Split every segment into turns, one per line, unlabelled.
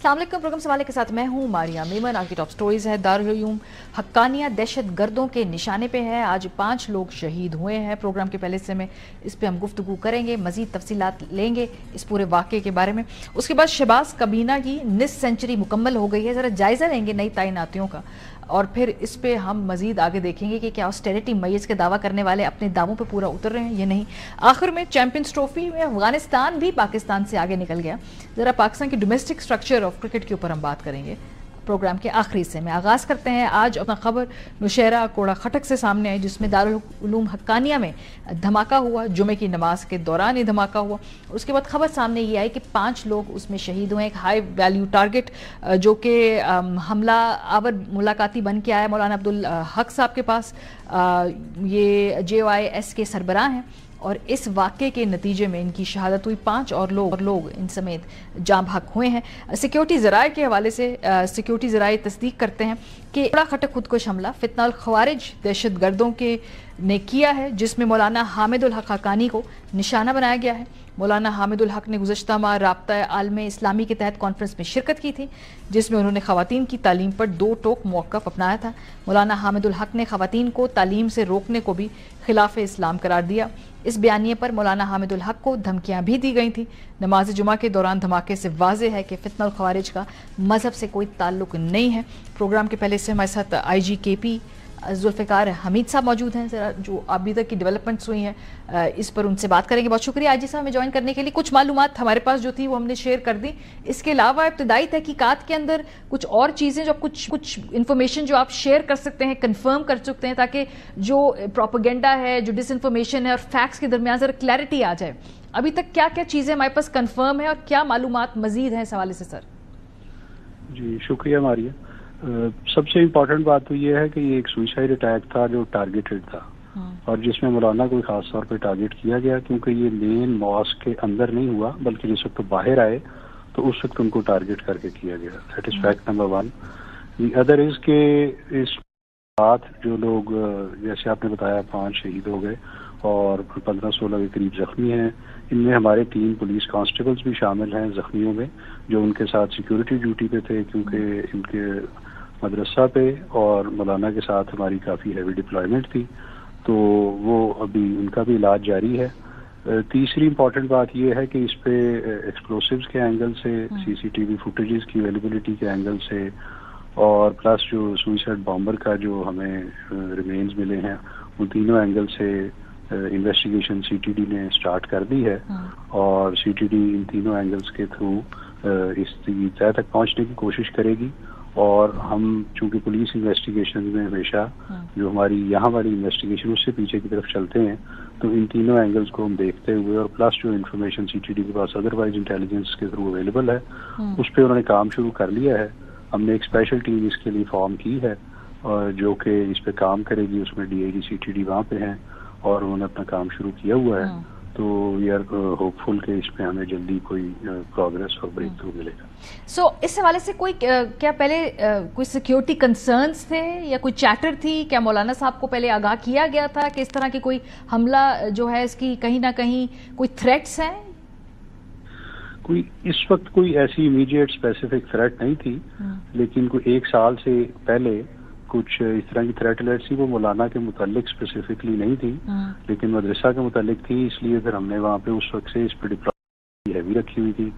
अस्सलाम वालेकुम। प्रोग्राम सवाले के साथ मैं हूं मारिया मेमन। आज की टॉप स्टोरीज है। दारुल उलूम हक्कानिया दहशत गर्दों के निशाने पे है। आज 5 लोग शहीद हुए हैं। प्रोग्राम के पहले से में इस पे हम गुफ्तगू करेंगे, मजीद तफसीलात लेंगे इस पूरे वाक़े के बारे में। उसके बाद शहबाज कबीना की निस सेंचुरी मुकम्मल हो गई है, ज़रा जायज़ा लेंगे नई तैनातियों का, और फिर इस पे हम मजीद आगे देखेंगे कि क्या ऑस्टेरिटी मैज के दावा करने वाले अपने दावों पे पूरा उतर रहे हैं या नहीं। आखिर में चैंपियंस ट्रॉफी में अफगानिस्तान भी पाकिस्तान से आगे निकल गया। ज़रा पाकिस्तान की डोमेस्टिक स्ट्रक्चर ऑफ क्रिकेट के ऊपर हम बात करेंगे प्रोग्राम के आखिरी हिस्से में। आगाज़ करते हैं आज अपना खबर नौशहरा कोड़ा खटक से सामने आई, जिसमें दारुल उलूम हक्कानिया में धमाका हुआ। जुमे की नमाज के दौरान ये धमाका हुआ। उसके बाद खबर सामने ये आई कि 5 लोग उसमें शहीद हुए। एक हाई वैल्यू टारगेट जो कि हमला आवर मुलाकाती बन के आया मौलाना अब्दुल हक साहब के पास। ये JOIS के सरबराह हैं और इस वाक़े के नतीजे में इनकी शहादत हुई। 5 और लोग इन समेत जाँ भाग हुए हैं। सिक्योरिटी ज़राए के हवाले से सिक्योरिटी ज़राए तस्दीक करते हैं कि कोड़ा खटक खुदकुश हमला फितनाउल खवारिज दहशत गर्दों के ने किया है, जिसमें मौलाना हामिदुल हक हक्कानी को निशाना बनाया गया है। मौलाना हामिदुल हक ने गुज़श्ता माह राब्ता आलम इस्लामी के तहत कॉन्फ्रेंस में शिरकत की थी, जिसमें उन्होंने ख़वातीन की तालीम पर 2 टोक मौक़िफ़ अपनाया था। मौलाना हामिदुल हक ने ख़वातीन को तालीम से रोकने को भी खिलाफ इस्लाम करार दिया। इस बयानिए पर मौलाना हामिदुल हक को धमकियां भी दी गई थी। नमाज जुमा के दौरान धमाके से वाज़ेह है कि फितनाउल खवारिज का मजहब से कोई ताल्लुक नहीं है। प्रोग्राम के पहले से हमारे साथ IG KP जुल्फ़िकार हमीद साहब मौजूद हैं। ज़रा जो अभी तक की डेवलपमेंट्स हुई हैं इस पर उनसे बात करेंगे। बहुत शुक्रिया IG साहब हमें ज्वाइन करने के लिए। कुछ मालूमात हमारे पास जो थी वो हमने शेयर कर दी। इसके अलावा इब्तदाई तहकीकात के अंदर कुछ और चीज़ें जो कुछ इन्फॉर्मेशन जो आप शेयर कर सकते हैं, कंफर्म कर सकते हैं, ताकि जो प्रोपेगेंडा है, जो डिसइंफॉर्मेशन है और फैक्ट्स के दरमियान ज़रा क्लैरिटी आ जाए। अभी तक क्या क्या चीज़ें हमारे पास कन्फर्म है और क्या मालूमात मजीद हैं इस हवाले से सर?
जी शुक्रिया मारिया। सबसे इम्पोर्टेंट बात तो ये है कि ये एक सुइसाइड अटैक था जो टारगेटेड था और जिसमें मौलाना को खास तौर पे टारगेट किया गया, क्योंकि ये मेन मॉस्क के अंदर नहीं हुआ बल्कि जिस वक्त बाहर आए तो उस वक्त उनको टारगेट करके किया गया। That is fact number 1। The other is के इस बात जो लोग जैसे आपने बताया 5 शहीद हो गए और 15-16 के करीब जख्मी हैं। इनमें हमारे 3 पुलिस कांस्टेबल्स भी शामिल हैं जख्मियों में, जो उनके साथ सिक्योरिटी ड्यूटी पे थे, क्योंकि इनके मदरसा पे और मौलाना के साथ हमारी काफ़ी हैवी डिप्लॉयमेंट थी, तो वो अभी उनका भी इलाज जारी है। तीसरी इम्पॉर्टेंट बात यह है कि इस पे एक्सप्लोसिव्स के एंगल से, CCTV फुटेजेस की अवेलेबिलिटी के एंगल से और प्लस जो सुइसाइड बॉम्बर का जो हमें रिमेन्स मिले हैं, उन तीनों एंगल से इन्वेस्टिगेशन CTD ने स्टार्ट कर दी है और CTD इन तीनों एंगल्स के थ्रू इस तय तक पहुंचने की कोशिश करेगी। और हम चूंकि पुलिस इन्वेस्टिगेशन में हमेशा जो हमारी यहाँ वाली इन्वेस्टिगेशन उससे पीछे की तरफ चलते हैं, तो इन तीनों एंगल्स को हम देखते हुए और प्लस जो इन्फॉर्मेशन CTD के पास अदरवाइज इंटेलिजेंस के थ्रू अवेलेबल है उस पर उन्होंने काम शुरू कर लिया है। हमने एक स्पेशल टीम इसके लिए फॉर्म की है और जो कि इस पे काम करेगी। उसमें DIG CTD वहाँ पे हैं और उन्होंने अपना काम शुरू किया हुआ है। तो वी आर होपफुल कि इस पे हमें जल्दी कोई प्रोग्रेस और ब्रेक थ्रू मिलेगा।
इस हवाले से कोई क्या पहले कोई सिक्योरिटी कंसर्न्स थे या कोई चैटर थी? क्या मौलाना साहब को पहले आगाह किया गया था कि इस तरह की कोई हमला जो है इसकी कहीं ना कहीं कोई थ्रेट्स हैं?
कोई इस वक्त कोई ऐसी इमीडिएट स्पेसिफिक थ्रेट नहीं थी, लेकिन कोई 1 साल से पहले कुछ इस तरह की थ्रेट अलर्ट थी। वो मौलाना के मुतालिक स्पेसिफिकली नहीं थी, लेकिन मदरसा के मुतालिक थी। इसलिए फिर हमने वहाँ पे उस वक्त से इस पर डिप्लॉय हैवी रखी हुई थी।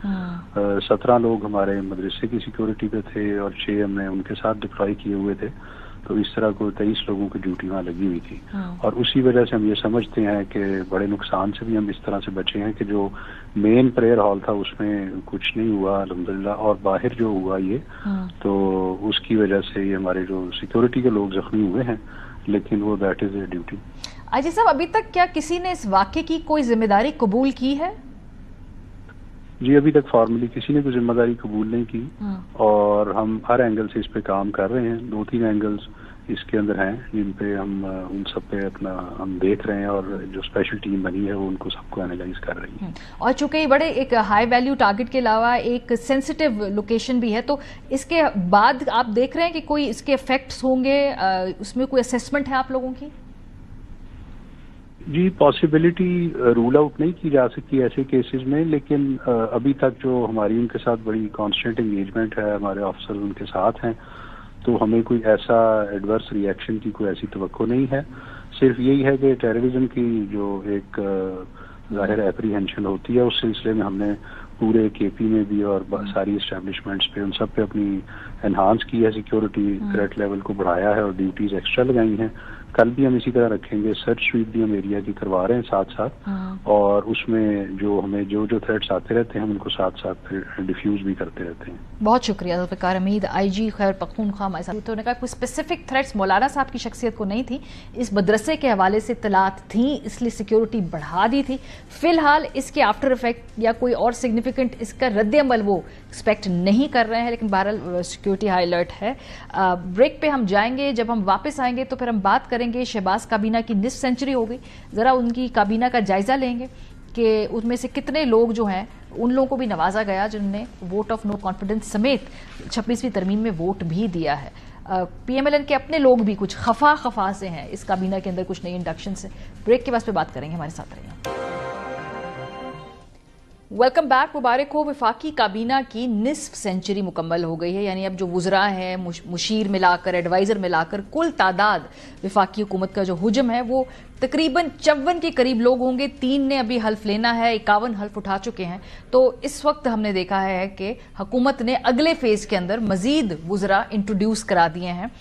17 लोग हमारे मदरसे की सिक्योरिटी पे थे और 6 हमने उनके साथ डिप्लॉय किए हुए थे। तो इस तरह को 23 लोगों की ड्यूटी वहाँ लगी हुई थी और उसी वजह से हम ये समझते हैं कि बड़े नुकसान से भी हम इस तरह से बचे हैं कि जो मेन प्रेयर हॉल था उसमें कुछ नहीं हुआ अल्हम्दुलिल्लाह, और बाहर जो हुआ ये तो उसकी वजह से ये हमारे जो सिक्योरिटी के लोग जख्मी हुए हैं, लेकिन वो that is there duty.
Ajay साहब, अभी तक क्या किसी ने इस वाक़े की कोई जिम्मेदारी कबूल की है?
जी अभी तक फॉर्मली किसी ने कोई जिम्मेदारी कबूल नहीं की और हम हर एंगल से इस पे काम कर रहे हैं। 2-3 एंगल्स इसके अंदर हैं जिन पे हम उन सब पे अपना हम देख रहे हैं और जो स्पेशल टीम बनी है वो उनको सबको एनालाइज कर रही है।
और चूंकि बड़े एक हाई वैल्यू टारगेट के अलावा एक सेंसिटिव लोकेशन भी है, तो इसके बाद आप देख रहे हैं कि कोई इसके इफेक्ट्स होंगे, उसमें कोई असेसमेंट है आप लोगों की?
जी, पॉसिबिलिटी रूल आउट नहीं की जा सकती ऐसे केसेस में, लेकिन अभी तक जो हमारी उनके साथ बड़ी कांस्टेंट एंगेजमेंट है, हमारे ऑफिसर उनके साथ हैं, तो हमें कोई ऐसा एडवर्स रिएक्शन की कोई ऐसी तवक्को नहीं है। सिर्फ यही है कि टेररिज्म की जो एक ज़ाहिर एप्रीहेंशन होती है, उस सिलसिले में हमने पूरे केपी में भी और सारी एस्टेब्लिशमेंट्स पे उन सब पे अपनी एनहांस की है, सिक्योरिटी थ्रेट लेवल को बढ़ाया है और ड्यूटीज एक्स्ट्रा लगाई हैं। कल भी हम इसी तरह रखेंगे, सर्च स्वीप भी हम एरिया की करवा रहे हैं साथ साथ, और उसमें जो हमें जो थ्रेट्स आते रहते हैं हम उनको साथ साथ फिर डिफ्यूज भी करते रहते हैं।
बहुत शुक्रिया ज़ुल्फ़िकार हमीद, आईजी खैबर पख्तूनख्वा हमारे साथ। तो उन्होंने कहा कोई स्पेसिफिक थ्रेट्स मौलाना साहब की शख्सियत को नहीं थी, इस मदरसे के हवाले से इत्तलात थी, इसलिए सिक्योरिटी बढ़ा दी थी। फिलहाल इसके आफ्टर इफेक्ट या कोई और सिग्निफिकेंट इसका रद्द-ए-अमल वो एक्सपेक्ट नहीं कर रहे हैं, लेकिन बहरहाल सिक्योरिटी हाई अलर्ट है। ब्रेक पे हम जाएंगे, जब हम वापस आएंगे तो फिर हम बात करेंगे शहबाज काबीना की निस्फ सेंचुरी हो गई, जरा उनकी काबीना का जायजा लेंगे कि उनमें से कितने लोग जो हैं उन लोगों को भी नवाजा गया जिन्होंने वोट ऑफ नो कॉन्फिडेंस समेत 26वीं तरमीम में वोट भी दिया है। पीएमएलएन के अपने लोग भी कुछ खफा से हैं इस काबीना के अंदर, कुछ नई इंडक्शन से। ब्रेक के बाद पे बात करेंगे, हमारे साथ रहिए। Welcome back. मुबारक हो, वफाकी काबीना की निस्फ सेंचुरी मुकम्मल हो गई है, यानी अब जो वुज़रा हैं, मुशीर मिलाकर, एडवाइज़र मिलाकर, कुल तादाद वफाकी हुकूमत का जो हुजम है वो तकरीबन 54 के करीब लोग होंगे। 3 ने अभी हल्फ लेना है, 51 हल्फ उठा चुके हैं। तो इस वक्त हमने देखा है कि हुकूमत ने अगले फेज के अंदर मजीद वुज़रा इंट्रोड्यूस करा दिए हैं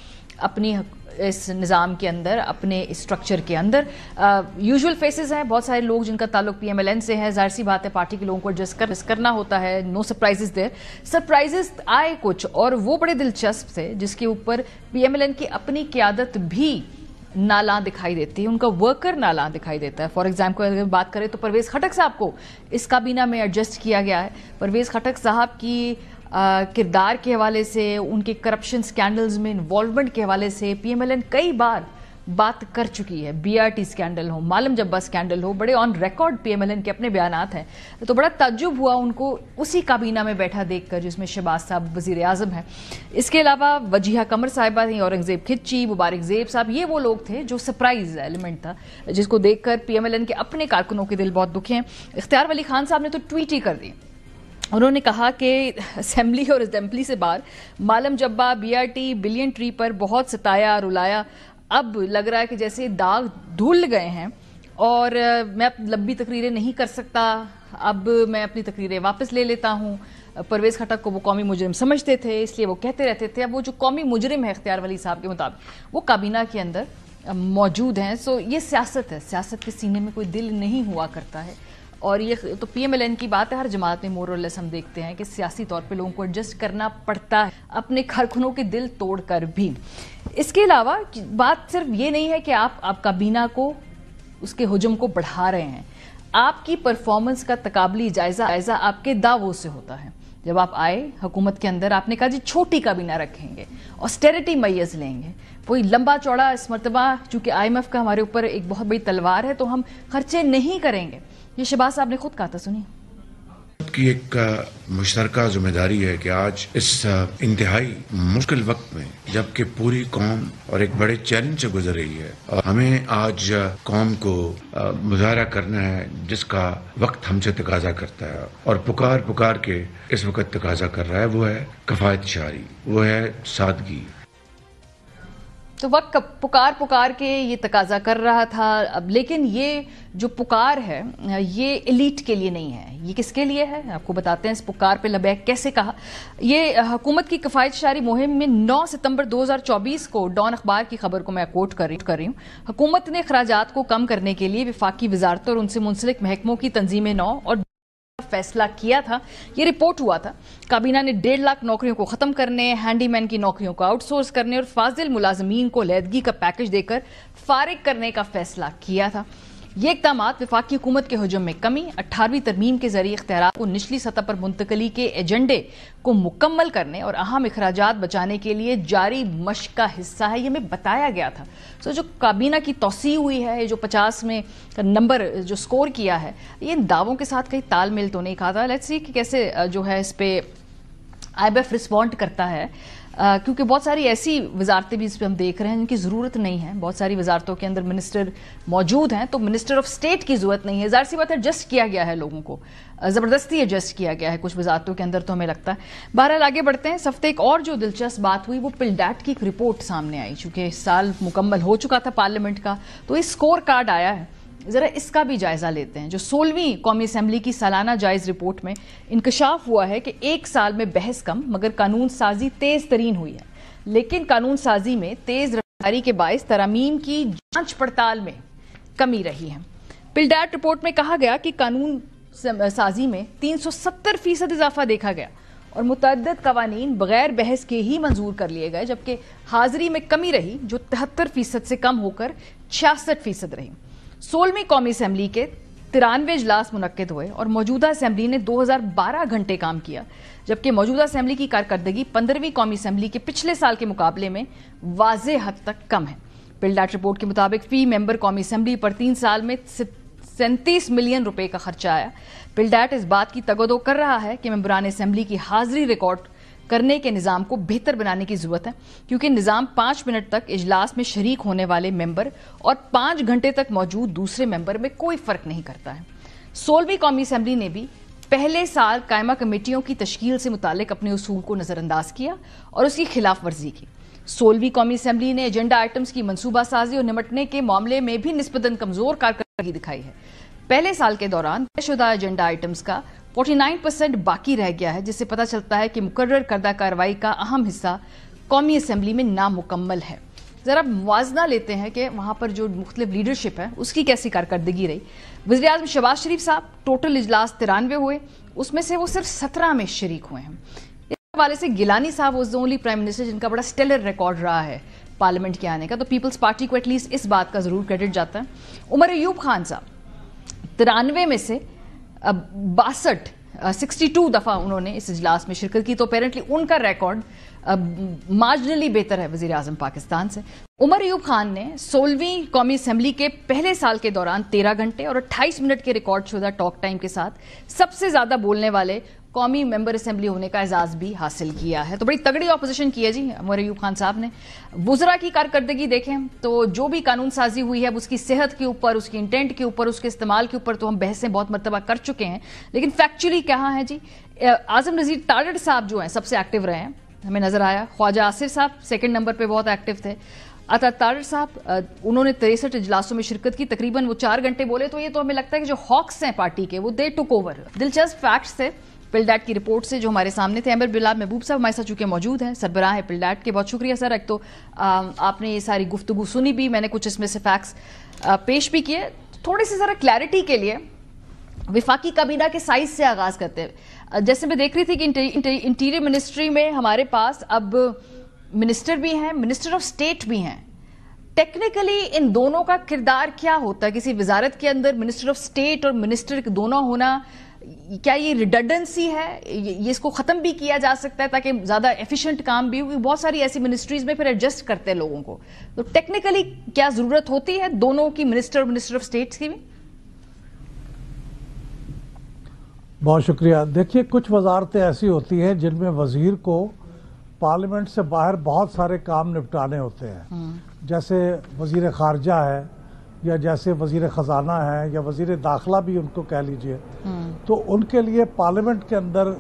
अपनी इस निज़ाम के अंदर, अपने स्ट्रक्चर के अंदर। यूजुअल फेसेस हैं, बहुत सारे लोग जिनका ताल्लुक पीएमएलएन से है, जाहिर सी बात है पार्टी के लोगों को एडजस्ट करना होता है। No surprises there. सरप्राइजेस आए कुछ और वो बड़े दिलचस्प थे, जिसके ऊपर पीएमएलएन की अपनी क़यादत भी नाला दिखाई देती है, उनका वर्कर नाला दिखाई देता है। फॉर एग्जाम्पल अगर बात करें तो परवेज खटक साहब को इस काबीना में एडजस्ट किया गया है। परवेज खटक साहब की किरदार के हवाले से, उनके करप्शन स्कैंडल्स में इन्वॉल्वमेंट के हवाले से पीएमएलएन कई बार बात कर चुकी है। बीआरटी स्कैंडल हो, मालम जब्बा स्कैंडल हो, बड़े ऑन रिकॉर्ड पीएमएलएन के अपने बयानात हैं। तो बड़ा ताज्जुब हुआ उनको उसी काबीना में बैठा देखकर जिसमें शहबाज साहब वजीर आजम हैं। इसके अलावा वजीहा कमर साहिबा थी, औरंगजेब खिच्ची, मुबारक जेब साहब, ये वो लोग थे जो सरप्राइज एलिमेंट था, जिसको देखकर पीएमएलएन के अपने कारकुनों के दिल बहुत दुखे हैं। इख्तियार वली खान साहब ने तो ट्वीट ही कर दी। उन्होंने कहा कि असेंबली और असेंबली से बाहर मालम जब्बा, बीआरटी, बिलियन ट्री पर बहुत सताया, रुलाया। अब लग रहा है कि जैसे दाग धुल गए हैं और मैं अब लंबी तकरीरें नहीं कर सकता, अब मैं अपनी तकरीरें वापस ले लेता हूँ। परवेज खटक को वो कौमी मुजरिम समझते थे, इसलिए वो कहते रहते थे। अब वो जो कौमी मुजरिम है इख्तियार वली साहब के मुताबिक, वो काबीना के अंदर मौजूद हैं। सो ये सियासत है, सियासत के सीने में कोई दिल नहीं हुआ करता है। और ये तो पीएमएलएन की बात है, हर जमात में मोर और लेस हम देखते हैं कि सियासी तौर पे लोगों को एडजस्ट करना पड़ता है, अपने कारकुनों के दिल तोड़कर भी। इसके अलावा बात सिर्फ ये नहीं है कि आप काबीना को, उसके हुजम को बढ़ा रहे हैं। आपकी परफॉर्मेंस का तकाबली जायजा आपके दावों से होता है। जब आप आए हुकूमत के अंदर, आपने कहा जी छोटी काबीना रखेंगे, ऑस्टेरिटी मैयर्स लेंगे, कोई लंबा चौड़ा इस मरतबा चूंकि IMF का हमारे ऊपर एक बहुत बड़ी तलवार है तो हम खर्चे नहीं करेंगे। ये शहबाज साहब ने खुद कहा था, सुनिए।
की एक मुश्तरका जिम्मेदारी है कि आज इस इंतहाई मुश्किल वक्त में, जबकि पूरी कौम और एक बड़े चैलेंज से गुजर रही है, और हमें आज कौम को मुजाहरा करना है जिसका वक्त हमसे तकाजा करता है और पुकार के इस वक्त तकाजा कर रहा है, वो है कफायत शारी, वो है सादगी।
तो वक्त पुकार के ये तकाजा कर रहा था। अब लेकिन ये जो पुकार है ये एलीट के लिए नहीं है, ये किसके लिए है आपको बताते हैं। इस पुकार पे लबैक कैसे कहा। ये हुकूमत की किफायतशारी मुहिम में 9 सितंबर 2024 को डॉन अखबार की खबर को मैं कोट कर रही हूँ। हुकूमत ने खराजात को कम करने के लिए विफाकी वजारतों और उनसे मुंसलिक महकमों की तंजीम नौ और फैसला किया था। ये रिपोर्ट हुआ था। काबीना ने 1.5 लाख नौकरियों को खत्म करने, हैंडीमैन की नौकरियों को आउटसोर्स करने और फाजिल मुलाजमीन को लैदगी का पैकेज देकर फारिग करने का फैसला किया था। ये इक़दामात वफाकी हुकूमत के हुजूम में कमी, 18वीं तरमीम के जरिए इख्तियारात को निचली सतह पर मुंतकली के एजेंडे को मुकम्मल करने और अहम अखराजात बचाने के लिए जारी मश्क का हिस्सा है। ये हमें बताया गया था। सो जो काबीना की तौसी हुई है, जो 50 में नंबर जो स्कोर किया है, ये इन दावों के साथ कहीं तालमेल तो नहीं खाता। लेट्स सी कि कैसे जो है इस पे IMF रिस्पॉन्ड करता है। क्योंकि बहुत सारी ऐसी वजारतें भी इस पर हम देख रहे हैं जिनकी ज़रूरत नहीं है। बहुत सारी वजारतों के अंदर मिनिस्टर मौजूद हैं, तो मिनिस्टर ऑफ स्टेट की ज़रूरत नहीं है। ज़ाहिर सी बात है, एडजस्ट किया गया है लोगों को, ज़बरदस्ती एडजस्ट किया गया है कुछ वजारतों के अंदर, तो हमें लगता है। बहरहाल आगे बढ़ते हैं। इस हफ्ते एक और जो दिलचस्प बात हुई वो पिलडैट की एक रिपोर्ट सामने आई। चूंकि इस साल मुकम्मल हो चुका था पार्लियामेंट का, तो इस स्कोर कार्ड आया है, जरा इसका भी जायजा लेते हैं। जो 16वीं कौमी असेंबली की सालाना जायज रिपोर्ट में इंकशाफ हुआ है कि एक साल में बहस कम मगर कानून साजी तेज तरीन हुई है। लेकिन कानून साजी में तेज रफ्तारी के बायस तरामीम की जांच पड़ताल में कमी रही है। पिलडैट रिपोर्ट में कहा गया कि कानून साजी में 370% इजाफा देखा गया और मुतअद्दिद कवानीन बगैर बहस के ही मंजूर कर लिए गए, जबकि हाजिरी में कमी रही जो 73% से कम होकर 66% रही। 16वीं कौमी असेंबली के 93 इजलास मुनक्किद हुए और मौजूदा असेंबली ने 2012 घंटे काम किया, जबकि मौजूदा असेंबली की कारकर्दगी 15वीं कौमी असेंबली के पिछले साल के मुकाबले में वाज़े हद तक कम है। पिलडैट रिपोर्ट के मुताबिक फी मेंबर कौमी असेंबली पर 3 साल में 37 मिलियन रुपए का खर्चा आया। पिलडैट इस बात की तगदो कर रहा है कि मेंबरान असेंबली की हाजिरी रिकॉर्ड करने के निज़ाम को बेहतर बनाने की जरूरत है, क्योंकि निज़ाम 5 मिनट तक इजलास में शरीक होने वाले मेंबर और 5 घंटे तक मौजूद दूसरे मेंबर में कोई फर्क नहीं करता है। 16वीं कौमी असेंबली ने भी पहले साल कायमा कमेटियों की तश्कील से मुतालिक अपने उसूल को नजरअंदाज किया और उसकी खिलाफ वर्जी की। 16वीं कौमी असेंबली ने एजेंडा आइटम्स की मनसूबा साजी और निपटने के मामले में भी निस्बतन कमजोर कारकर्दगी दिखाई है। पहले साल के दौरान तयशुदा एजेंडा आइटम्स का 49% बाकी रह गया है, जिससे पता चलता है कि मुकर्रर करदा कार्रवाई का अहम हिस्सा कौमी असेंबली में नामुकम्मल है। जरा मुवाजना लेते हैं कि वहां पर जो मुख्तलिफ लीडरशिप है उसकी कैसी कारकर्दगी रही। वज़ीर आज़म शहबाज शरीफ साहब टोटल इजलास 93 हुए, उसमें से वो सिर्फ 17 में शरीक हुए हैं। इस हवाले से गिलानी साहब was the only prime minister जिनका बड़ा स्टेलर रिकॉर्ड रहा है पार्लियामेंट के आने का, तो पीपल्स पार्टी को एटलीस्ट इस बात का जरूर क्रेडिट जाता है। उमर अयूब खान साहब 93 में से 62 दफा उन्होंने इस इजलास में शिरकत की, तो अपेरेंटली उनका रिकॉर्ड मार्जिनली बेहतर है वजीर आजम पाकिस्तान से। उमर अयूब खान ने 16वीं कौमी असेंबली के पहले साल के दौरान 13 घंटे और 28 मिनट के रिकॉर्ड शुदा टॉक टाइम के साथ सबसे ज्यादा बोलने वाले कौमी मेंबर असेंबली होने का एजाज भी हासिल किया है। तो बड़ी तगड़ी ऑपोजिशन की है जी उमर अयूब खान साहब ने। वुज़रा की कारकर्दगी देखें तो जो भी कानून साजी हुई है उसकी सेहत के ऊपर, उसकी इंटेंट के ऊपर, उसके इस्तेमाल के ऊपर तो हम बहसें बहुत मरतबा कर चुके हैं, लेकिन फैक्चुअली कहाँ है जी। आजम नज़ीर तारड़ साहब जो हैं सबसे एक्टिव रहे हैं, हमें नजर आया। ख्वाजा आसिफ साहब सेकंड नंबर पे बहुत एक्टिव थे। अता तारड़ साहब उन्होंने 63 इजलासों में शिरकत की, तकरीबन वो 4 घंटे बोले, तो ये तो हमें लगता है कि जो हॉक्स हैं पार्टी के वो दे टुक ओवर। दिलचस्प फैक्ट्स थे पिलडैट की रिपोर्ट से जो हमारे सामने थे। अमर बिलाल महबूब साहब हमारे साथ चूंकि मौजूद हैं, सरबराह है पिलडैट के, बहुत शुक्रिया सर। एक तो आपने ये सारी गुफ्तगू सुनी भी, मैंने कुछ इसमें से फैक्ट्स पेश भी किए। थोड़ी सी जरा क्लैरिटी के लिए विफाकी काबीना के साइज से आगाज करते हैं। जैसे मैं देख रही थी कि इंटीरियर मिनिस्ट्री में हमारे पास अब मिनिस्टर भी हैं, मिनिस्टर ऑफ स्टेट भी हैं। टेक्निकली इन दोनों का किरदार क्या होता है किसी वजारत के अंदर? मिनिस्टर ऑफ स्टेट और मिनिस्टर दोनों होना, क्या ये रिडंडेंसी है? ये इसको खत्म भी किया जा सकता है ताकि ज्यादा एफिशिएंट काम भी हो? बहुत सारी ऐसी मिनिस्ट्रीज में फिर एडजस्ट करते हैं लोगों को, तो टेक्निकली क्या जरूरत होती है दोनों की, मिनिस्टर और मिनिस्टर ऑफ स्टेट्स की भी?
बहुत शुक्रिया। देखिए, कुछ वजारतें ऐसी होती हैं जिनमें वजीर को पार्लियामेंट से बाहर बहुत सारे काम निपटाने होते हैं, जैसे वजीर खारजा है या जैसे वजीर खजाना है या वजीर दाखिला भी उनको कह लीजिए। तो उनके लिए पार्लियामेंट के अंदर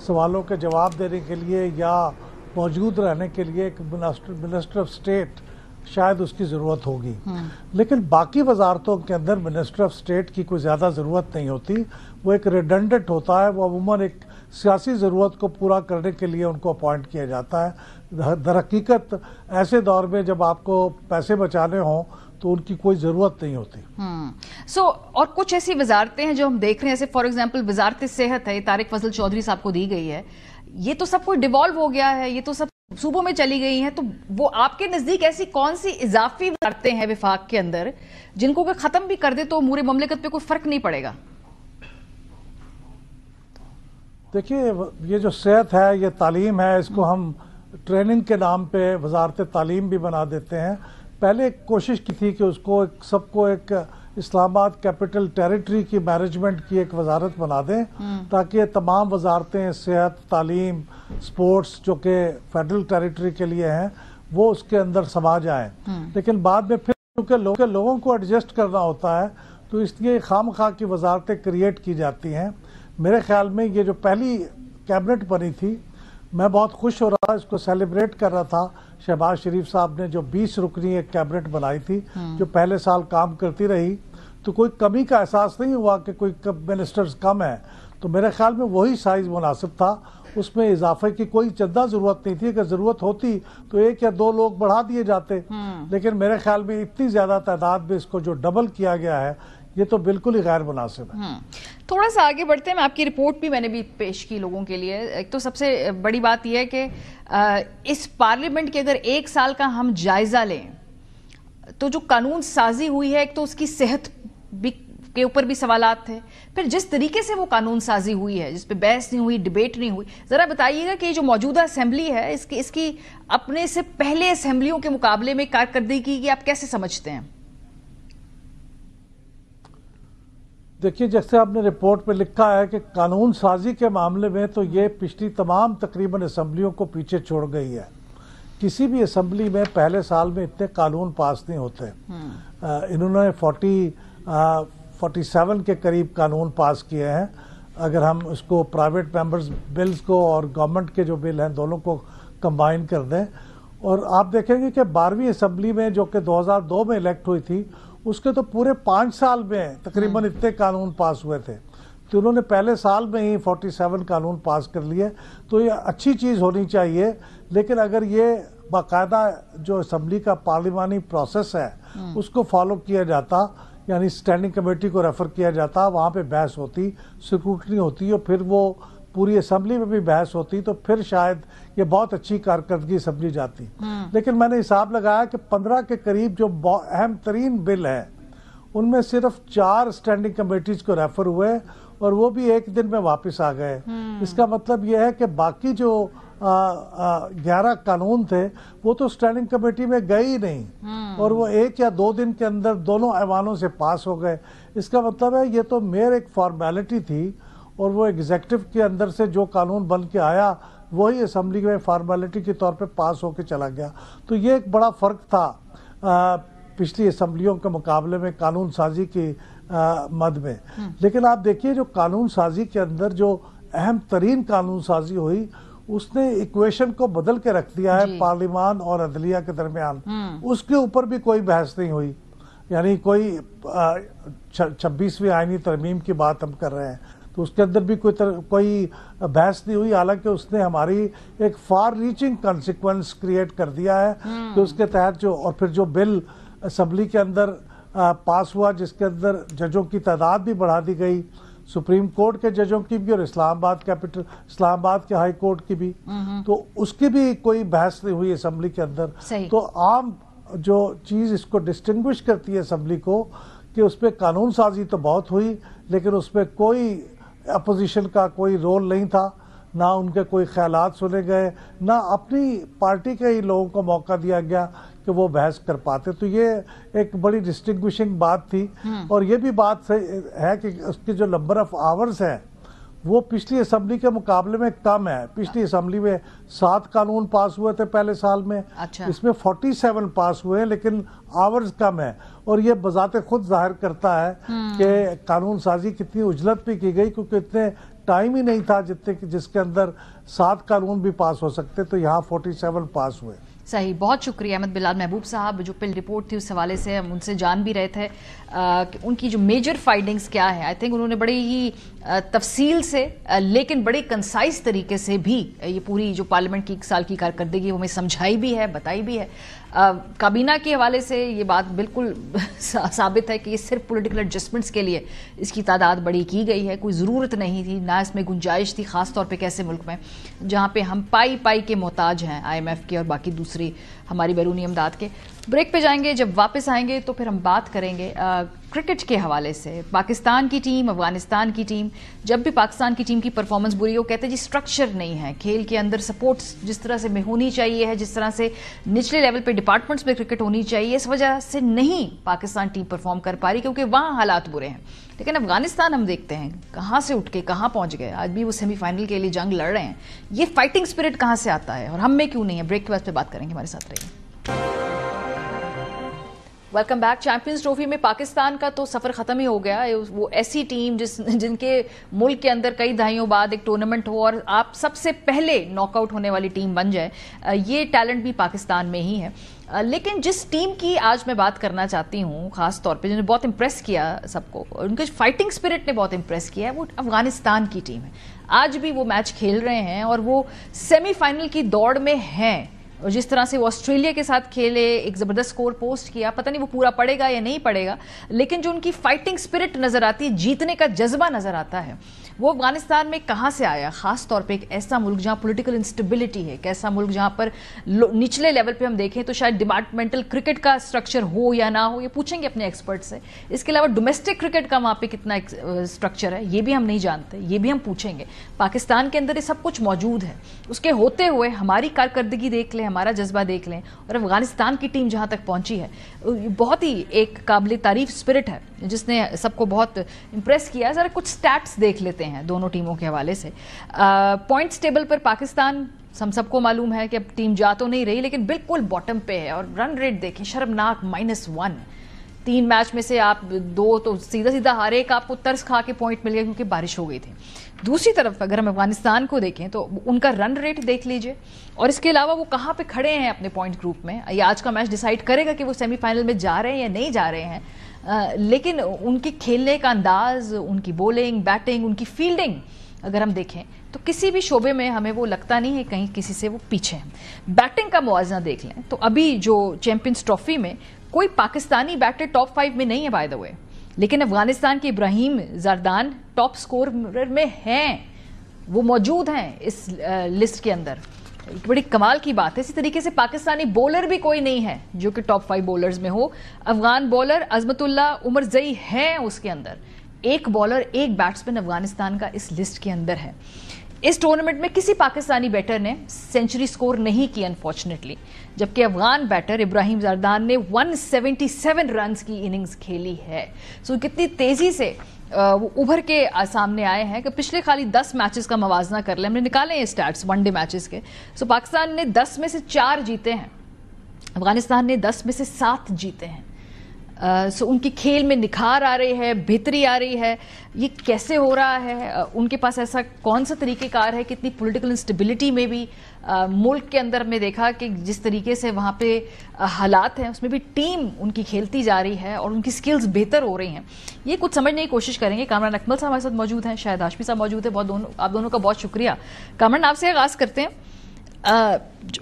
सवालों के जवाब देने के लिए या मौजूद रहने के लिए एक मिनिस्टर ऑफ स्टेट शायद उसकी ज़रूरत होगी। लेकिन बाकी वजारतों के अंदर मिनिस्टर ऑफ स्टेट की कोई ज़्यादा ज़रूरत नहीं होती। वो एक रिडंडेंट होता है, वो अमूमन एक सियासी ज़रूरत को पूरा करने के लिए उनको अपॉइंट किया जाता है। दरहकीकत ऐसे दौर में जब आपको पैसे बचाने हों तो उनकी कोई ज़रूरत नहीं होती।
और कुछ ऐसी वजारतें हैं जो हम देख रहे हैं, जैसे फॉर एग्जाम्पल वजारत सेहत है, तारिक फजल चौधरी साहब को दी गई है। ये तो सब कुछ डिवॉल्व हो गया है, ये तो सब सूबों में चली गई हैं। तो वो आपके नजदीक ऐसी कौन सी इजाफी वजारतें हैं विफाक के अंदर जिनको अगर खत्म भी कर दे तो मूरे ममलिकत पे कोई फर्क नहीं पड़ेगा?
देखिए, ये जो सेहत है, ये तालीम है, इसको हम ट्रेनिंग के नाम पे वजारत तालीम भी बना देते हैं। पहले एक कोशिश की थी कि उसको सबको एक इस्लामाबाद कैपिटल टेरिटरी की मैनेजमेंट की एक वजारत बना दें, ताकि तमाम वजारतें सेहत, तालीम, स्पोर्ट्स जो कि फेडरल टेरिटरी के लिए हैं वो उसके अंदर समा जाएं। लेकिन बाद में फिर क्योंकि लोगों को एडजस्ट करना होता है तो इसलिए खामखा की वजारतें क्रिएट की जाती हैं। मेरे ख्याल में ये जो पहली कैबिनेट बनी थी, मैं बहुत खुश हो रहा, इसको सेलिब्रेट कर रहा था। शहबाज शरीफ साहब ने जो 20 रुकनी एक कैबिनेट बनाई थी जो पहले साल काम करती रही, तो कोई कमी का एहसास नहीं हुआ कि कोई मिनिस्टर्स कम है। तो मेरे ख्याल में वही साइज मुनासिब था, उसमें इजाफे की कोई चंदा जरूरत नहीं थी। अगर जरूरत होती तो 1 या 2 लोग बढ़ा दिए जाते, लेकिन मेरे ख्याल में इतनी ज्यादा तादाद में इसको जो डबल किया गया है ये तो बिल्कुल ही गैर मुनासिब है।
थोड़ा सा आगे बढ़ते हैं, मैं आपकी रिपोर्ट भी मैंने भी पेश की लोगों के लिए। एक तो सबसे बड़ी बात यह है कि इस पार्लियामेंट के अगर 1 साल का हम जायजा लें तो जो कानून साजी हुई है, एक तो उसकी सेहत भी के ऊपर भी सवालात थे, फिर जिस तरीके से वो कानून साजी हुई है जिस पे बहस नहीं हुई, डिबेट नहीं हुई। जरा बताइएगा कि जो मौजूदा असेंबली है इसकी अपने से पहले असेंबलियों के मुकाबले में कारकर्दगी की आप कैसे समझते हैं?
देखिए, जैसे आपने रिपोर्ट में लिखा है कि कानून साजी के मामले में तो ये पिछली तमाम तकरीबन असेंबलियों को पीछे छोड़ गई है। किसी भी असेंबली में पहले साल में इतने कानून पास नहीं होते। इन्होंने 47 के करीब कानून पास किए हैं। अगर हम उसको प्राइवेट मेंबर्स बिल्स को और गवर्नमेंट के जो बिल हैं दोनों को कंबाइन कर दें, और आप देखेंगे कि 12वीं असेंबली में जो कि 2002 में इलेक्ट हुई थी, उसके तो पूरे 5 साल में तकरीबन इतने कानून पास हुए थे। तो उन्होंने पहले साल में ही 47 कानून पास कर लिए। तो ये अच्छी चीज़ होनी चाहिए, लेकिन अगर ये बाकायदा जो असेंबली का पार्लिमानी प्रोसेस है उसको फॉलो किया जाता, यानी स्टैंडिंग कमेटी को रेफर किया जाता, वहाँ पे बहस होती, स्क्रूटनी होती और फिर वो पूरी असेंबली में भी बहस होती, तो फिर शायद ये बहुत अच्छी कारकर्दगी समझी जाती। लेकिन मैंने हिसाब लगाया कि 15 के करीब जो अहम तरीन बिल है उनमें सिर्फ 4 स्टैंडिंग कमेटीज को रेफर हुए और वो भी 1 दिन में वापस आ गए। इसका मतलब यह है कि बाकी जो 11 कानून थे वो तो स्टैंडिंग कमेटी में गए ही नहीं और वो 1 या 2 दिन के अंदर दोनों ऐवानों से पास हो गए। इसका मतलब है ये तो मेयर एक फॉर्मेलिटी थी और वो एग्जीक्यूटिव के अंदर से जो कानून बन के आया वही असेंबली में फॉर्मेलिटी के तौर पे पास होके चला गया। तो ये एक बड़ा फर्क था पिछली असेंबलियों के मुकाबले में कानून साजी की मद में। लेकिन आप देखिए जो कानून साजी के अंदर जो अहम तरीन कानून साजी हुई उसने इक्वेशन को बदल के रख दिया है पार्लिमान और अदलिया के दरमियान। उसके ऊपर भी कोई बहस नहीं हुई, यानी कोई 26वीं आईनी तरमीम की बात हम कर रहे हैं तो उसके अंदर भी कोई बहस नहीं हुई। हालांकि उसने हमारी एक फार रीचिंग कॉन्सिक्वेंस क्रिएट कर दिया है कि उसके तहत जो और फिर जो बिल असेंबली के अंदर पास हुआ जिसके अंदर जजों की तादाद भी बढ़ा दी गई, सुप्रीम कोर्ट के जजों की भी और इस्लामाबाद के हाई कोर्ट की भी, तो उसकी भी कोई बहस नहीं हुई असेंबली के अंदर। तो आम जो चीज इसको डिस्टिंग्विश करती है असेंबली को कि उसपे कानून साजी तो बहुत हुई लेकिन उसपे कोई अपोजिशन का कोई रोल नहीं था, ना उनके कोई ख्यालात सुने गए, ना अपनी पार्टी के ही लोगों को मौका दिया गया कि वो बहस कर पाते। तो ये एक बड़ी डिस्टिंग्विशिंग बात थी। और ये भी बात है कि उसकी जो नंबर ऑफ आवर्स है वो पिछली असेंबली के मुकाबले में कम है। पिछली असेंबली में 7 कानून पास हुए थे पहले साल में, इसमें 47 पास हुए लेकिन आवर्स कम है। और ये बजाते खुद जाहिर करता है कि कानून साजी कितनी उजलत भी की गई, क्योंकि इतने टाइम ही नहीं था जिसके अंदर 7 कानून भी पास हो सकते, तो यहाँ 47 पास हुए।
सही, बहुत शुक्रिया अहमद बिलाल महबूब साहब। जो पिल रिपोर्ट थी उस हवाले से हम उनसे जान भी रहे थे कि उनकी जो मेजर फाइंडिंग्स क्या है। आई थिंक उन्होंने बड़ी ही तफसील से लेकिन बड़े कंसाइज तरीके से भी ये पूरी जो पार्लियामेंट की 1 साल की कारकर्दगी वो हमें समझाई भी है, बताई भी है। काबीना के हवाले से ये बात बिल्कुल साबित है कि ये सिर्फ पॉलिटिकल एडजस्टमेंट्स के लिए इसकी तादाद बड़ी की गई है, कोई ज़रूरत नहीं थी, ना इसमें गुंजाइश थी, ख़ास तौर पे कैसे मुल्क में जहाँ पे हम पाई के मोहताज हैं IMF के और बाकी दूसरी हमारी बैरूनी इमदाद के। ब्रेक पे जाएंगे, जब वापस आएंगे तो फिर हम बात करेंगे क्रिकेट के हवाले से। पाकिस्तान की टीम, अफगानिस्तान की टीम, जब भी पाकिस्तान की टीम की परफॉर्मेंस बुरी हो, कहते हैं जी स्ट्रक्चर नहीं है खेल के अंदर, सपोर्ट जिस तरह से होनी चाहिए है, जिस तरह से निचले लेवल पे डिपार्टमेंट्स में क्रिकेट होनी चाहिए, इस वजह से नहीं पाकिस्तान टीम परफॉर्म कर पा रही क्योंकि वहां हालात बुरे हैं। लेकिन अफगानिस्तान हम देखते हैं कहां से उठ के कहां पहुंच गए, आज भी वो सेमीफाइनल के लिए जंग लड़ रहे हैं। ये फाइटिंग स्पिरिट कहां से आता है और हम में क्यों नहीं है? ब्रेक के बाद पे बात करेंगे, हमारे साथ रहिए। Welcome back. चैंपियंस ट्रॉफी में पाकिस्तान का तो सफर खत्म ही हो गया। वो ऐसी टीम जिनके मुल्क के अंदर कई दहाइयों बाद एक टूर्नामेंट हो और आप सबसे पहले नॉकआउट होने वाली टीम बन जाए, ये टैलेंट भी पाकिस्तान में ही है। लेकिन जिस टीम की आज मैं बात करना चाहती हूँ खास तौर पे, जिन्होंने बहुत इंप्रेस किया सबको, उनके फाइटिंग स्पिरिट ने बहुत इंप्रेस किया है, वो अफगानिस्तान की टीम है। आज भी वो मैच खेल रहे हैं और वो सेमीफाइनल की दौड़ में हैं। और जिस तरह से वो ऑस्ट्रेलिया के साथ खेले, एक जबरदस्त स्कोर पोस्ट किया, पता नहीं वो पूरा पड़ेगा या नहीं पड़ेगा, लेकिन जो उनकी फाइटिंग स्पिरिट नजर आती है, जीतने का जज्बा नजर आता है, वो अफगानिस्तान में कहां से आया? खास तौर पे एक ऐसा मुल्क जहां पॉलिटिकल इंस्टेबिलिटी है, एक ऐसा मुल्क जहां पर निचले लेवल पे हम देखें तो शायद डिपार्टमेंटल क्रिकेट का स्ट्रक्चर हो या ना हो, ये पूछेंगे अपने एक्सपर्ट से। इसके अलावा डोमेस्टिक क्रिकेट का वहां पे कितना स्ट्रक्चर है, ये भी हम नहीं जानते, ये भी हम पूछेंगे। पाकिस्तान के अंदर ये सब कुछ मौजूद है, उसके होते हुए हमारी कारकर्दगी देख लें, हमारा जज्बा देख लें, और अफगानिस्तान की टीम जहां तक पहुंची है, बहुत ही एक काबिल तारीफ स्पिरिट है जिसने सबको बहुत इंप्रेस किया। जरा कुछ स्टैट्स देख लेते हैं दोनों टीमों के हवाले से। पॉइंट्स टेबल पर पाकिस्तान, हम सबको मालूम है कि अब टीम जा तो नहीं रही, लेकिन बिल्कुल बॉटम पे है। और रन रेट देखें, शर्मनाक, -1। 3 मैच में से आप 2 तो सीधा सीधा हारे, एक आपको तरस खा के पॉइंट मिल गया क्योंकि बारिश हो गई थी। दूसरी तरफ अगर हम अफगानिस्तान को देखें तो उनका रन रेट देख लीजिए, और इसके अलावा वो कहां पे खड़े हैं अपने पॉइंट ग्रुप में। ये आज का मैच डिसाइड करेगा कि वो सेमीफाइनल में जा रहे हैं या नहीं जा रहे हैं। लेकिन उनके खेलने का अंदाज, उनकी बॉलिंग, बैटिंग, उनकी फील्डिंग अगर हम देखें तो किसी भी शोबे में हमें वो लगता नहीं है कहीं किसी से वो पीछे हैं। बैटिंग का मुआवजा देख लें तो अभी जो चैंपियंस ट्रॉफी में कोई पाकिस्तानी बैटर टॉप 5 में नहीं है बाय द वे, लेकिन अफगानिस्तान के इब्राहिम जरदान टॉप स्कोरर में हैं, वो मौजूद हैं इस लिस्ट के अंदर। एक बड़ी कमाल की बात है। इसी तरीके से पाकिस्तानी बॉलर भी कोई नहीं है जो कि टॉप 5 बॉलर्स में हो। अफगान बॉलर अजमतुल्ला उमर जई है उसके अंदर, एक बॉलर, एक बैट्समैन अफगानिस्तान का इस लिस्ट के अंदर है। इस टूर्नामेंट में किसी पाकिस्तानी बैटर ने सेंचुरी स्कोर नहीं की अनफॉर्चुनेटली, जबकि अफगान बैटर इब्राहिम जरदान ने 177 रन की इनिंग्स खेली है। सो कितनी तेजी से वो उभर के सामने आए हैं कि पिछले खाली 10 मैचेस का मवाजना कर ले, हमने निकाले हैं स्टैट्स वनडे मैचेस के। सो पाकिस्तान ने 10 में से 4 जीते हैं, अफगानिस्तान ने 10 में से 7 जीते हैं। सो उनकी खेल में निखार आ रही है, बेहतरी आ रही है। ये कैसे हो रहा है? उनके पास ऐसा कौन सा तरीकेकार है? कितनी पॉलिटिकल इंस्टेबिलिटी में भी मुल्क के अंदर हमने देखा कि जिस तरीके से वहाँ पे हालात हैं, उसमें भी टीम उनकी खेलती जा रही है और उनकी स्किल्स बेहतर हो रही हैं। ये कुछ समझने की कोशिश करेंगे। कामरान अकमल साहब हमारे साथ मौजूद हैं, शायद हाशमी साहब मौजूद है। आप दोनों का बहुत शुक्रिया। कामरान, आपसे आगाज करते हैं।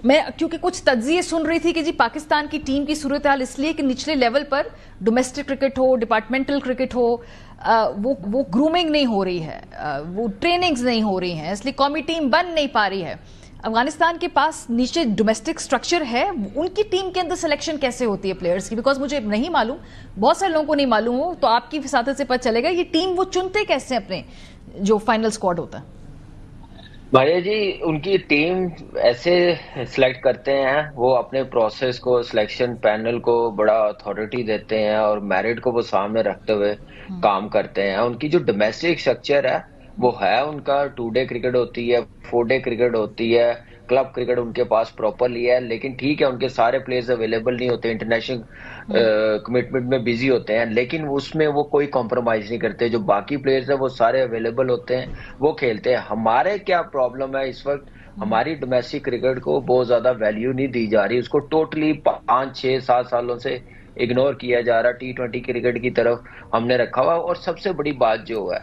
मैं क्योंकि कुछ तज्जिए सुन रही थी कि जी पाकिस्तान की टीम की सूरत हाल इसलिए कि निचले लेवल पर डोमेस्टिक क्रिकेट हो, डिपार्टमेंटल क्रिकेट हो, वो ग्रूमिंग नहीं हो रही है, वो ट्रेनिंग्स नहीं हो रही हैं, इसलिए कौमी टीम बन नहीं पा रही है। अफगानिस्तान के पास नीचे डोमेस्टिक स्ट्रक्चर है, उनकी टीम के अंदर सिलेक्शन कैसे होती है प्लेयर्स की? बिकॉज मुझे नहीं मालूम, बहुत सारे लोगों को नहीं मालूम हो, तो आपकी फिसादत से पता चलेगा ये टीम वो चुनते कैसे अपने जो फाइनल स्क्वाड होता है।
भैया जी, उनकी टीम ऐसे सिलेक्ट करते हैं, वो अपने प्रोसेस को, सिलेक्शन पैनल को बड़ा अथॉरिटी देते हैं और मेरिट को वो सामने रखते हुए काम करते हैं। उनकी जो डोमेस्टिक स्ट्रक्चर है वो है, उनका 2 डे क्रिकेट होती है, 4 डे क्रिकेट होती है, क्लब क्रिकेट उनके पास प्रॉपरली है। लेकिन ठीक है, उनके सारे प्लेयर्स अवेलेबल नहीं होते, इंटरनेशनल कमिटमेंट में बिजी होते हैं, लेकिन उसमें वो कोई कॉम्प्रोमाइज नहीं करते। जो बाकी प्लेयर्स है वो सारे अवेलेबल होते हैं, वो खेलते हैं। हमारे क्या प्रॉब्लम है इस वक्त, हमारी डोमेस्टिक क्रिकेट को बहुत ज्यादा वैल्यू नहीं दी जा रही, उसको टोटली 5, 6, 7 सालों से इग्नोर किया जा रहा। T20 क्रिकेट की तरफ हमने रखा हुआ। और सबसे बड़ी बात जो है,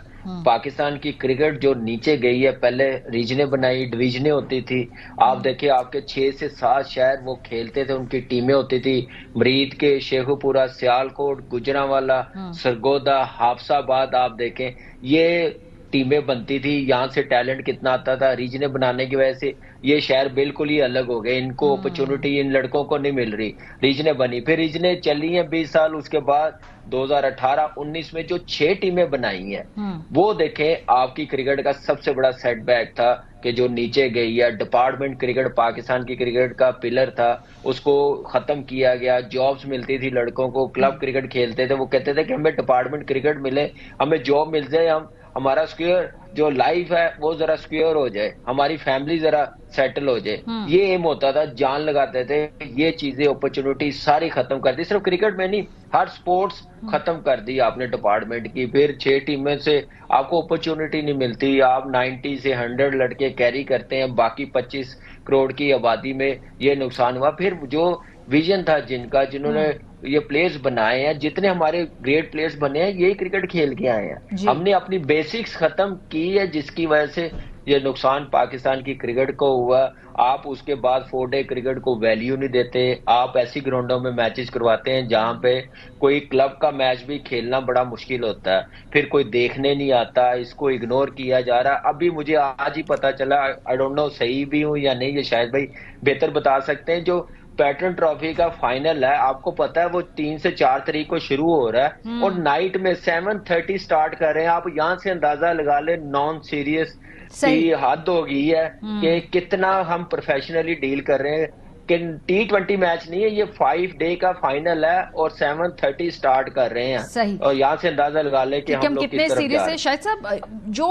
पाकिस्तान की क्रिकेट जो नीचे गई है, पहले रीजने बनाई, डिवीजने होती थी, आप देखिए आपके 6 से 7 शहर वो खेलते थे, उनकी टीमें होती थी, मरीद के, शेखुपुरा, सियालकोट, गुजरांवाला, सरगोदा, हाफसाबाद, आप देखें ये टीमें बनती थी। यहाँ से टैलेंट कितना आता था, रीजने बनाने की वजह से ये शहर बिल्कुल ही अलग हो गए, इनको अपॉर्चुनिटी इन लड़कों को नहीं मिल रही। रीजनें बनी, फिर रीजनें चली हैं 20 साल, उसके बाद 2018-19 में जो 6 टीमें बनाई हैं वो देखें, आपकी क्रिकेट का सबसे बड़ा सेटबैक था कि जो नीचे गई है। डिपार्टमेंट क्रिकेट पाकिस्तान की क्रिकेट का पिलर था, उसको खत्म किया गया। जॉब्स मिलती थी लड़कों को, क्लब क्रिकेट खेलते थे, वो कहते थे कि हमें डिपार्टमेंट क्रिकेट मिले, हमें जॉब मिल जाए, हमारा स्क्वायर जो लाइफ है वो जरा स्क्वायर हो जाए, हमारी फैमिली जरा सेटल हो जाए, ये एम होता था। जान लगाते थे। ये चीजें अपॉर्चुनिटी सारी खत्म कर दी, सिर्फ क्रिकेट में नहीं, हर स्पोर्ट्स खत्म कर दी आपने डिपार्टमेंट की। फिर 6 टीमें से आपको अपॉर्चुनिटी नहीं मिलती, आप 90 से 100 लड़के कैरी करते हैं, बाकी 25 करोड़ की आबादी में ये नुकसान हुआ। फिर जो विजन था जिनका, जिन्होंने ये प्लेयर्स बनाए हैं, जितने हमारे ग्रेट प्लेयर्स बने हैं, यही क्रिकेट खेल के आए हैं। हमने अपनी बेसिक्स खत्म की है, जिसकी वजह से ये नुकसान पाकिस्तान की क्रिकेट को हुआ। आप उसके बाद 4 डे क्रिकेट को वैल्यू नहीं देते, आप ऐसी ग्राउंडों में मैचेस करवाते हैं जहां पे कोई क्लब का मैच भी खेलना बड़ा मुश्किल होता है, फिर कोई देखने नहीं आता, इसको इग्नोर किया जा रहा। अभी मुझे आज ही पता चला, आई डोंट नो सही भी हूं या नहीं, ये शायद भाई बेहतर बता सकते हैं, जो पैटर्न ट्रॉफी का फाइनल है, आपको पता है वो 3 से 4 तारीख को शुरू हो रहा है और नाइट में 7:30 स्टार्ट कर रहे हैं। आप यहां से अंदाजा लगा ले नॉन सीरियस की हद हो गई है कि कितना हम प्रोफेशनली डील कर रहे हैं। कि T20 मैच नहीं है, ये 5 डे का फाइनल है और 7:30 स्टार्ट कर रहे हैं।
सही।
और यहाँ से अंदाजा लगा ले कि हम लोग
कितने सीरियस है। शायद साहब, जो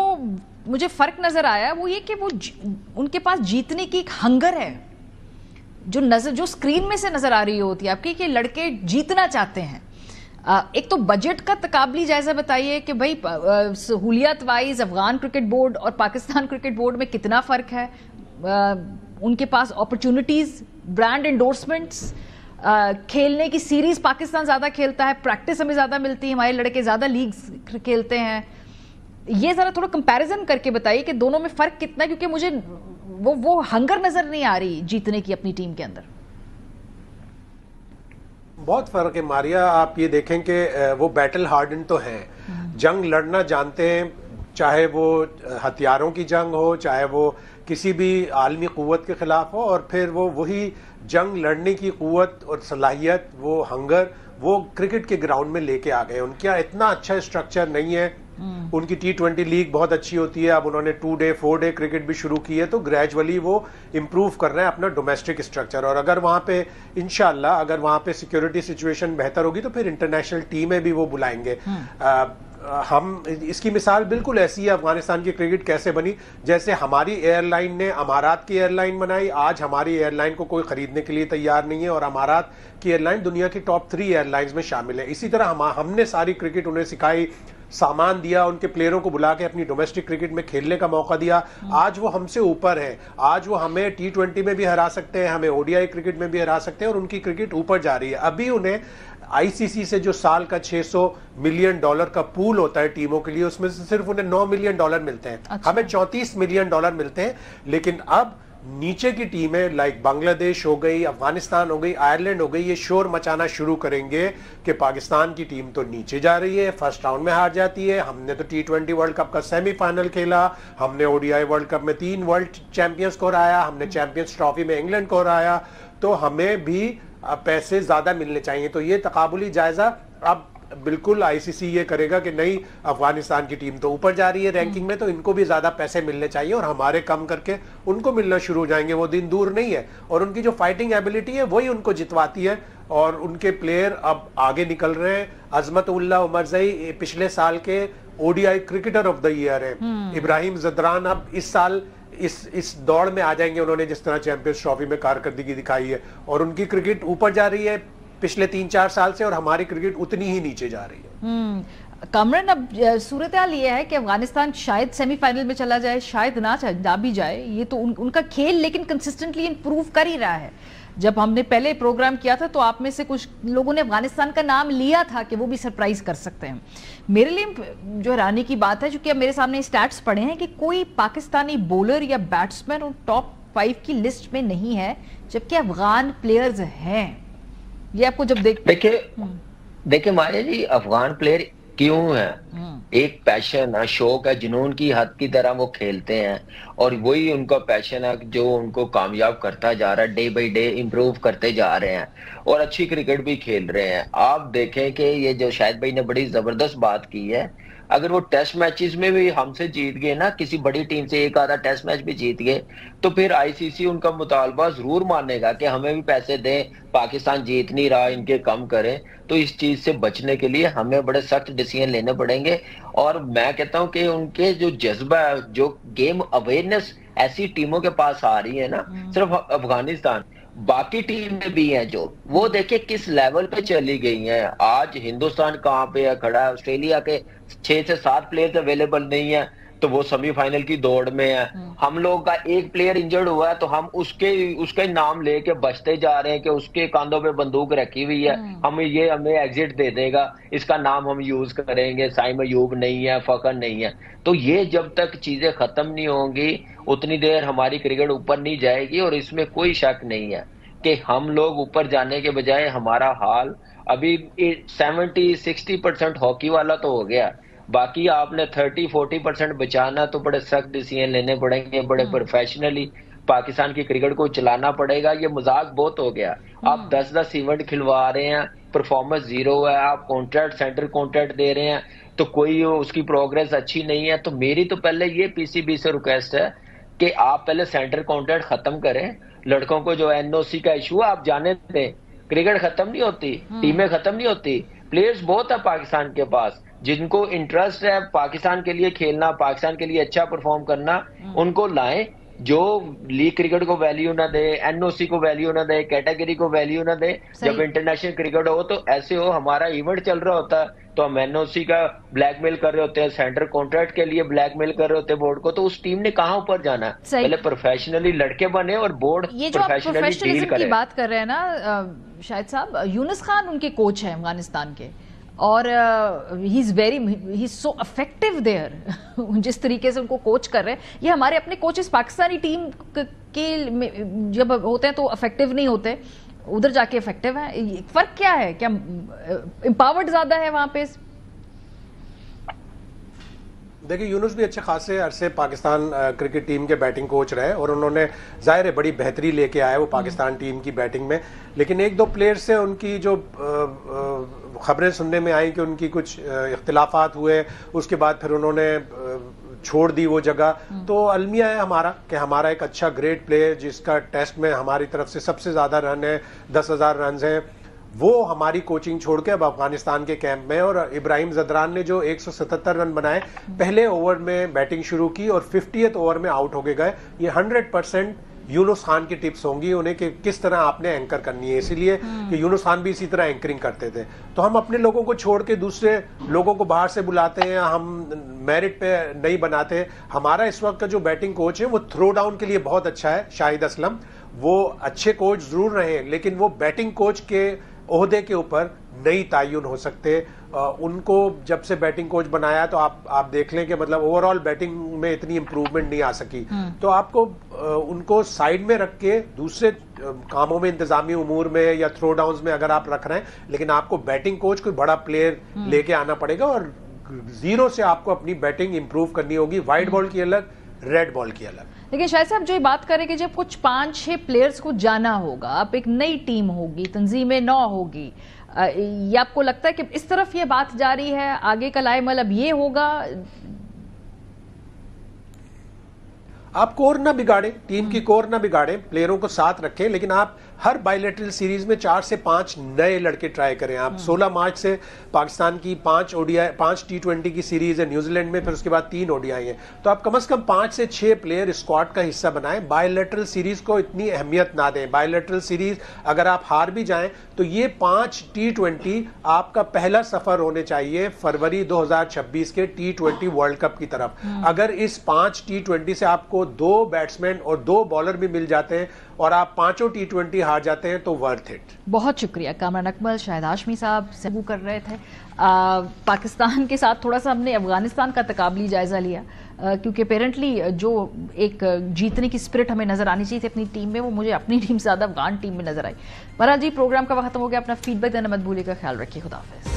मुझे फर्क नजर आया वो ये कि वो उनके पास जीतने की एक हंगर है, जो स्क्रीन में से नजर आ रही होती है आपकी, कि लड़के जीतना चाहते हैं। एक तो बजट का तकाबली जायजा बताइए कि भाई सहूलियत वाइज अफगान क्रिकेट बोर्ड और पाकिस्तान क्रिकेट बोर्ड में कितना फर्क है। उनके पास अपॉर्चुनिटीज, ब्रांड एंडोर्समेंट्स, खेलने की सीरीज पाकिस्तान ज्यादा खेलता है, प्रैक्टिस हमें ज्यादा मिलती है, हमारे लड़के ज्यादा लीग्स खेलते हैं। ये जरा थोड़ा कंपैरिजन करके बताइए कि दोनों में फर्क कितना है, क्योंकि मुझे वो हंगर नजर नहीं आ रही जीतने की अपनी टीम के अंदर।
बहुत फर्क है मारिया। आप ये देखें कि वो बैटल हार्डन तो हैं, जंग लड़ना जानते हैं, चाहे वो हथियारों की जंग हो, चाहे वो किसी भी आलमी कुव्वत के खिलाफ हो, और फिर वो वही जंग लड़ने की कुव्वत और सलाहियत, वो हंगर, वो क्रिकेट के ग्राउंड में लेके आ गए। उनका इतना अच्छा स्ट्रक्चर नहीं है। उनकी T20 लीग बहुत अच्छी होती है, अब उन्होंने 2 डे 4 डे क्रिकेट भी शुरू की है, तो ग्रेजुअली वो इम्प्रूव कर रहे हैं अपना डोमेस्टिक स्ट्रक्चर। और अगर वहां पे इंशाल्लाह अगर वहां पे सिक्योरिटी सिचुएशन बेहतर होगी तो फिर इंटरनेशनल टीमें भी वो बुलाएंगे। हम इसकी मिसाल बिल्कुल ऐसी है, अफगानिस्तान की क्रिकेट कैसे बनी, जैसे हमारी एयरलाइन ने अमारात की एयरलाइन बनाई, आज हमारी एयरलाइन को कोई खरीदने के लिए तैयार नहीं है और अमारात की एयरलाइन दुनिया की टॉप 3 एयरलाइंस में शामिल है। इसी तरह हमने सारी क्रिकेट उन्हें सिखाई, सामान दिया, उनके प्लेयरों को बुला के अपनी डोमेस्टिक क्रिकेट में खेलने का मौका दिया। आज वो हमसे ऊपर है, आज वो हमें T20 में भी हरा सकते हैं, हमें ODI क्रिकेट में भी हरा सकते हैं, और उनकी क्रिकेट ऊपर जा रही है। अभी उन्हें ICC से जो साल का $600 मिलियन का पूल होता है टीमों के लिए, उसमें से सिर्फ उन्हें $9 मिलियन मिलते हैं। अच्छा। हमें $34 मिलियन मिलते हैं। लेकिन अब नीचे की टीमें लाइक बांग्लादेश हो गई, अफगानिस्तान हो गई, आयरलैंड हो गई, ये शोर मचाना शुरू करेंगे कि पाकिस्तान की टीम तो नीचे जा रही है, फर्स्ट राउंड में हार जाती है। हमने तो T20 वर्ल्ड कप का सेमीफाइनल खेला, हमने ODI वर्ल्ड कप में 3 वर्ल्ड चैंपियंस को हराया, हमने चैंपियंस ट्रॉफी में इंग्लैंड को हराया, तो हमें भी पैसे ज्यादा मिलने चाहिए। तो ये तकाबुली जायजा अब बिल्कुल ICC ये करेगा कि नहीं, अफगानिस्तान की टीम तो ऊपर जा रही है रैंकिंग में, तो इनको भी ज्यादा पैसे मिलने चाहिए और हमारे कम करके उनको मिलना शुरू हो जाएंगे। वो दिन दूर नहीं है, और उनकी जो फाइटिंग एबिलिटी है वही उनको जितवाती है, और उनके प्लेयर अब आगे निकल रहे हैं। अजमत उल्लाह उमरजई पिछले साल के ODI cricketer of the year है। इब्राहिम जदरान अब इस साल इस दौड़ में आ जाएंगे, उन्होंने जिस तरह चैंपियंस ट्रॉफी में कारकर्दगी दिखाई है, और उनकी क्रिकेट ऊपर जा रही है पिछले 3-4 साल से, और हमारी क्रिकेट उतनी ही नीचे जा रही है।
कामरान, अब सूरत हाल ये है कि अफगानिस्तान शायद सेमीफाइनल में चला जाए, शायद ना भी जाए, ये तो उनका खेल लेकिन कंसिस्टेंटली इंप्रूव कर ही रहा है। जब हमने पहले प्रोग्राम किया था तो आप में से कुछ लोगों ने अफगानिस्तान का नाम लिया था कि वो भी सरप्राइज कर सकते हैं। मेरे लिए जो हैरानी की बात है, क्योंकि अब मेरे सामने स्टैट्स पड़े हैं कि कोई पाकिस्तानी बॉलर या बैट्समैन उन टॉप 5 की लिस्ट में नहीं है, जबकि अफगान प्लेयर्स हैं। ये आपको जब
देखिए माया जी, अफगान प्लेयर क्यों है, एक पैशन है, शौक है, जुनून की हद की तरह वो खेलते हैं, और वही उनका पैशन है जो उनको कामयाब करता जा रहा है, डे बाई डे इम्प्रूव करते जा रहे हैं और अच्छी क्रिकेट भी खेल रहे हैं। आप देखें कि ये जो शाहिद भाई ने बड़ी जबरदस्त बात की है, अगर वो टेस्ट मैचेस में भी हमसे जीत गए ना, किसी बड़ी टीम से एक आधा टेस्ट मैच भी जीत गए, तो फिर आईसीसी उनका मुतालबा जरूर मानेगा कि हमें भी पैसे दें, पाकिस्तान जीत नहीं रहा, इनके कम करें। तो इस चीज से बचने के लिए हमें बड़े सख्त डिसीजन लेने पड़ेंगे। और मैं कहता हूं कि उनके जो जज्बा है, जो गेम अवेयरनेस ऐसी टीमों के पास आ रही है ना, सिर्फ अफगानिस्तान, बाकी टीम में भी हैं जो, वो देखे किस लेवल पे चली गई हैं। आज हिंदुस्तान कहाँ पे है खड़ा है, ऑस्ट्रेलिया के 6 से 7 प्लेयर्स अवेलेबल नहीं है तो वो सेमीफाइनल की दौड़ में है। हम लोग का एक प्लेयर इंजर्ड हुआ है तो हम उसके नाम लेके बचते जा रहे हैं कि उसके कांधों पे बंदूक रखी हुई है, हमें एग्जिट दे देगा, इसका नाम हम यूज करेंगे, साइम अयूब नहीं है, फखर नहीं है। तो ये जब तक चीजें खत्म नहीं होंगी उतनी देर हमारी क्रिकेट ऊपर नहीं जाएगी। और इसमें कोई शक नहीं है कि हम लोग ऊपर जाने के बजाय हमारा हाल अभी 70-60% हॉकी वाला तो हो गया, बाकी आपने 30-40% बचाना तो बड़े सख्त डिसीजन लेने पड़ेंगे, बड़े प्रोफेशनली पाकिस्तान की क्रिकेट को चलाना पड़ेगा। ये मजाक बहुत हो गया, आप 10-10 इवेंट खिलवा रहे हैं, परफॉर्मेंस जीरो है, आप कॉन्ट्रैक्ट सेंटर कॉन्ट्रैक्ट दे रहे हैं तो कोई उसकी प्रोग्रेस अच्छी नहीं है। तो मेरी तो पहले ये पीसीबी से रिक्वेस्ट है कि आप पहले सेंटर कॉन्ट्रैक्ट खत्म करें, लड़कों को जो एनओसी का इशू है आप जाने दें, क्रिकेट खत्म नहीं होती, टीमें खत्म नहीं होती, प्लेयर्स बहुत है पाकिस्तान के पास जिनको इंटरेस्ट है पाकिस्तान के लिए खेलना, पाकिस्तान के लिए अच्छा परफॉर्म करना, उनको लाएं। जो लीग क्रिकेट को वैल्यू ना दे, एनओसी को वैल्यू ना दे, कैटेगरी को वैल्यू ना दे, जब इंटरनेशनल क्रिकेट हो तो ऐसे हो, हमारा इवेंट चल रहा होता है तो हम एनओसी का ब्लैकमेल कर रहे होते हैं, सेंटर कॉन्ट्रैक्ट के लिए ब्लैकमेल कर रहे होते हैं बोर्ड को, तो उस टीम ने कहाँ ऊपर जाना है। पहले प्रोफेशनली लड़के बने और बोर्ड प्रोफेशनली डील करे।
की बात कर रहे हैं ना शाहिद साहब, यूनुस खान उनके कोच है अफगानिस्तान के और he is so effective there. जिस तरीके से उनको कोच कर रहे हैं, ये हमारे अपने कोचेस पाकिस्तानी टीम के जब होते हैं तो इफेक्टिव नहीं होते, उधर जाके इफेक्टिव है। फर्क क्या है, क्या एम्पावर्ड ज्यादा है वहां पे?
देखिए यूनुस भी अच्छे खासे अरसे पाकिस्तान क्रिकेट टीम के बैटिंग कोच रहे और उन्होंने जाहिर है बड़ी बेहतरी लेके आए वो पाकिस्तान टीम की बैटिंग में, लेकिन एक दो प्लेयर से उनकी जो खबरें सुनने में आई कि उनकी कुछ इख्तिलाफात हुए, उसके बाद फिर उन्होंने छोड़ दी वो जगह। तो अलमिया है हमारा कि हमारा एक अच्छा ग्रेट प्लेयर जिसका टेस्ट में हमारी तरफ से सबसे ज्यादा रन है, 10,000 रन हैं, वो हमारी कोचिंग छोड़ के अब अफगानिस्तान के कैंप में। और इब्राहिम जदरान ने जो 177 रन बनाए, पहले ओवर में बैटिंग शुरू की और 50th ओवर में आउट होके गए। ये 100% यूनुस खान की टिप्स होंगी उन्हें कि किस तरह आपने एंकर करनी है, इसीलिए कि यूनुस खान भी इसी तरह एंकरिंग करते थे। तो हम अपने लोगों को छोड़ के दूसरे लोगों को बाहर से बुलाते हैं, हम मेरिट पे नहीं बनाते। हमारा इस वक्त का जो बैटिंग कोच है वो थ्रो डाउन के लिए बहुत अच्छा है, शाहिद असलम। वो अच्छे कोच जरूर रहे लेकिन वो बैटिंग कोच के ओहदे के ऊपर नहीं तायुन हो सकते। उनको जब से बैटिंग कोच बनाया तो आप देख लें कि मतलब ओवरऑल बैटिंग में इतनी इंप्रूवमेंट नहीं आ सकी। तो आपको उनको साइड में रख के दूसरे कामों में, इंतजामी उमूर में या थ्रो डाउन में अगर आप रख रहे हैं, लेकिन आपको बैटिंग कोच कोई बड़ा प्लेयर लेके आना पड़ेगा और जीरो से आपको अपनी बैटिंग इंप्रूव करनी होगी। व्हाइट बॉल की अलग, रेड बॉल की अलग।
लेकिन शायद साहब जो ये बात करें कि जब कुछ 5-6 प्लेयर्स को जाना होगा, अब एक नई टीम होगी, तंजीमें 9 होगी, ये आपको लगता है कि इस तरफ ये बात जा रही है, आगे का लाएमल अब ये होगा?
आप कोर ना बिगाड़े, टीम की कोर ना बिगाड़े, प्लेयरों को साथ रखें, लेकिन आप हर बायलैटरल सीरीज में 4 से 5 नए लड़के ट्राई करें। आप 16 मार्च से पाकिस्तान की 5 T20 की सीरीज है न्यूजीलैंड में, फिर उसके बाद 3 ODI है, तो आप कम से कम 5 से 6 प्लेयर स्क्वाड का हिस्सा बनाएं। बायलैटरल सीरीज को इतनी अहमियत ना दें। बायलैटरल सीरीज अगर आप हार भी जाएं तो ये 5 T20 आपका पहला सफर होने चाहिए फरवरी 2026 के T20 वर्ल्ड कप की तरफ। अगर इस 5 T20 से आपको 2 बैट्समैन और 2 बॉलर भी मिल जाते हैं और आप 5 T20 हार जाते हैं तो वर्थ इट।
बहुत शुक्रिया। कामरान अकमल, शाहिद हाशमी साहब से कर रहे थे। पाकिस्तान के साथ थोड़ा सा हमने अफगानिस्तान का तकाबली जायजा लिया, क्योंकि अपेरेंटली जो एक जीतने की स्पिरिट हमें नजर आनी चाहिए थी अपनी टीम में, वो मुझे अपनी टीम से ज्यादा अफगान टीम में नजर आई। बहरहाल जी, प्रोग्राम का वक्त खत्म हो गया। अपना फीडबैक देना मत भूलिएगा। ख्याल रखिए। खुदा हाफिज।